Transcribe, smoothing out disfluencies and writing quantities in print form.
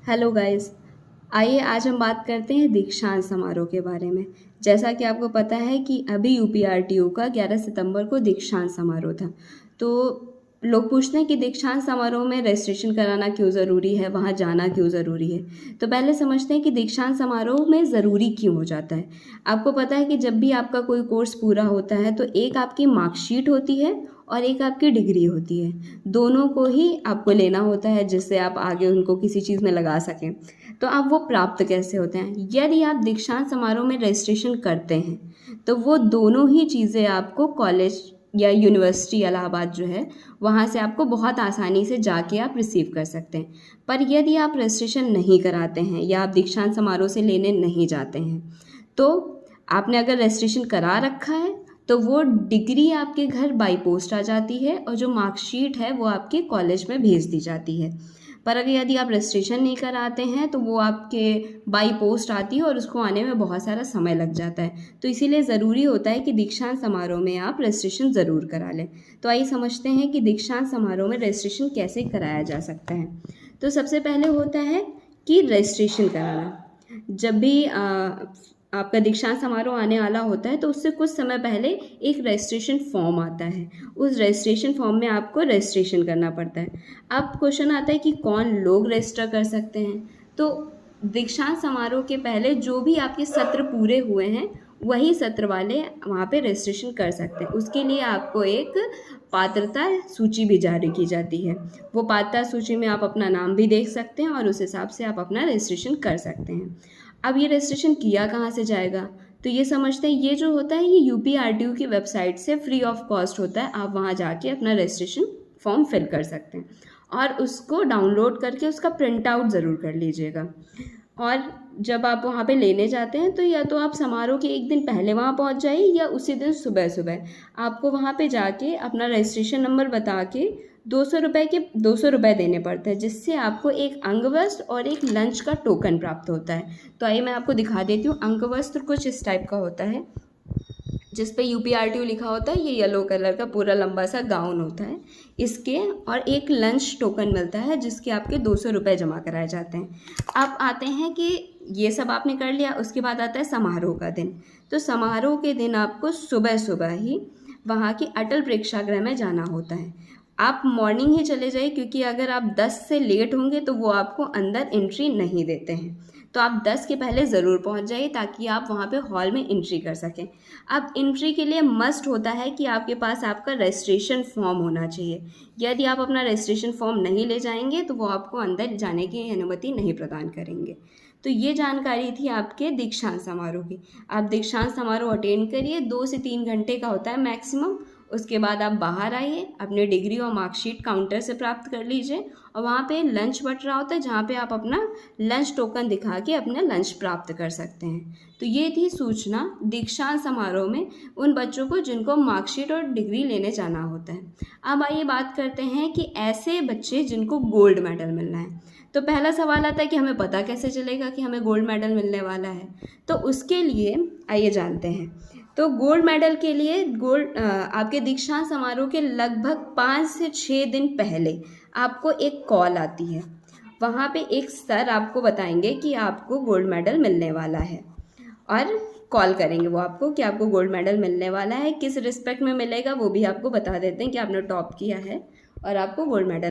Hello guys. आइए आज हम बात करते हैं दीक्षांत समारोह के बारे में। जैसा कि आपको पता है कि अभी यूपीआरटीयू का 11 सितंबर को दीक्षांत समारोह था। तो लोग पूछते हैं कि दीक्षांत समारोह में रजिस्ट्रेशन कराना क्यों ज़रूरी है, वहाँ जाना क्यों ज़रूरी है। तो पहले समझते हैं कि दीक्षांत समारोह में ज़रूरी क्यों हो जाता है। आपको पता है कि जब भी आपका कोई कोर्स पूरा होता है तो एक आपकी मार्कशीट होती है और एक आपकी डिग्री होती है। दोनों को ही आपको लेना होता है जिससे आप आगे उनको किसी चीज़ में लगा सकें। तो आप वो प्राप्त कैसे होते हैं? यदि आप दीक्षांत समारोह में रजिस्ट्रेशन करते हैं तो वो दोनों ही चीज़ें आपको कॉलेज या यूनिवर्सिटी इलाहाबाद जो है वहाँ से आपको बहुत आसानी से जाके आप रिसीव कर सकते हैं। पर यदि आप रजिस्ट्रेशन नहीं कराते हैं या आप दीक्षांत समारोह से लेने नहीं जाते हैं तो आपने अगर रजिस्ट्रेशन करा रखा है तो वो डिग्री आपके घर बाई पोस्ट आ जाती है और जो मार्कशीट है वो आपके कॉलेज में भेज दी जाती है। पर अगर यदि आप रजिस्ट्रेशन नहीं कराते हैं तो वो आपके बाई पोस्ट आती है और उसको आने में बहुत सारा समय लग जाता है। तो इसीलिए ज़रूरी होता है कि दीक्षांत समारोह में आप रजिस्ट्रेशन ज़रूर करा लें। तो आइए समझते हैं कि दीक्षांत समारोह में रजिस्ट्रेशन कैसे कराया जा सकता है। तो सबसे पहले होता है कि रजिस्ट्रेशन कराना। जब भी आपका दीक्षांत समारोह आने वाला होता है तो उससे कुछ समय पहले एक रजिस्ट्रेशन फॉर्म आता है। उस रजिस्ट्रेशन फॉर्म में आपको रजिस्ट्रेशन करना पड़ता है। अब क्वेश्चन आता है कि कौन लोग रजिस्टर कर सकते हैं। तो दीक्षांत समारोह के पहले जो भी आपके सत्र पूरे हुए हैं वही सत्र वाले वहाँ पे रजिस्ट्रेशन कर सकते हैं। उसके लिए आपको एक पात्रता सूची भी जारी की जाती है। वो पात्रता सूची में आप अपना नाम भी देख सकते हैं और उस हिसाब से आप अपना रजिस्ट्रेशन कर सकते हैं। अब ये रजिस्ट्रेशन किया कहाँ से जाएगा? तो ये समझते हैं, ये जो होता है ये यूपीआरटीयू की वेबसाइट से फ्री ऑफ कॉस्ट होता है। आप वहाँ जाके अपना रजिस्ट्रेशन फॉर्म फिल कर सकते हैं और उसको डाउनलोड करके उसका प्रिंट आउट ज़रूर कर लीजिएगा। और जब आप वहाँ पे लेने जाते हैं तो या तो आप समारोह के एक दिन पहले वहाँ पहुँच जाइए या उसी दिन सुबह सुबह आपको वहाँ पे जाके अपना रजिस्ट्रेशन नंबर बता के 200 रुपये देने पड़ते हैं, जिससे आपको एक अंगवस्त्र और एक लंच का टोकन प्राप्त होता है। तो आइए मैं आपको दिखा देती हूँ। अंगवस्त्र कुछ इस टाइप का होता है जिस पे यूपीआरटीयू लिखा होता है। ये येलो कलर का पूरा लंबा सा गाउन होता है इसके, और एक लंच टोकन मिलता है जिसके आपके 200 रुपये जमा कराए जाते हैं। अब आते हैं कि ये सब आपने कर लिया, उसके बाद आता है समारोह का दिन। तो समारोह के दिन आपको सुबह सुबह ही वहाँ की अटल प्रेक्षागृह में जाना होता है। आप मॉर्निंग ही चले जाइए क्योंकि अगर आप 10 से लेट होंगे तो वो आपको अंदर एंट्री नहीं देते हैं। तो आप 10 के पहले ज़रूर पहुंच जाइए ताकि आप वहां पे हॉल में एंट्री कर सकें। अब एंट्री के लिए मस्ट होता है कि आपके पास आपका रजिस्ट्रेशन फॉर्म होना चाहिए। यदि आप अपना रजिस्ट्रेशन फॉर्म नहीं ले जाएंगे तो वो आपको अंदर जाने की अनुमति नहीं प्रदान करेंगे। तो ये जानकारी थी आपके दीक्षांत समारोह की। आप दीक्षांत समारोह अटेंड करिए, 2 से 3 घंटे का होता है मैक्सिमम। उसके बाद आप बाहर आइए, अपने डिग्री और मार्कशीट काउंटर से प्राप्त कर लीजिए और वहाँ पे लंच बट रहा होता है जहाँ पे आप अपना लंच टोकन दिखा के अपना लंच प्राप्त कर सकते हैं। तो ये थी सूचना दीक्षांत समारोह में उन बच्चों को जिनको मार्कशीट और डिग्री लेने जाना होता है। अब आइए बात करते हैं कि ऐसे बच्चे जिनको गोल्ड मेडल मिलना है। तो पहला सवाल आता है कि हमें पता कैसे चलेगा कि हमें गोल्ड मेडल मिलने वाला है। तो उसके लिए आइए जानते हैं। तो गोल्ड मेडल के लिए आपके दीक्षांत समारोह के लगभग 5 से 6 दिन पहले आपको एक कॉल आती है। वहाँ पे एक सर आपको बताएंगे कि आपको गोल्ड मेडल मिलने वाला है और कॉल करेंगे वो आपको कि आपको गोल्ड मेडल मिलने वाला है। किस रिस्पेक्ट में मिलेगा वो भी आपको बता देते हैं कि आपने टॉप किया है और आपको गोल्ड मेडल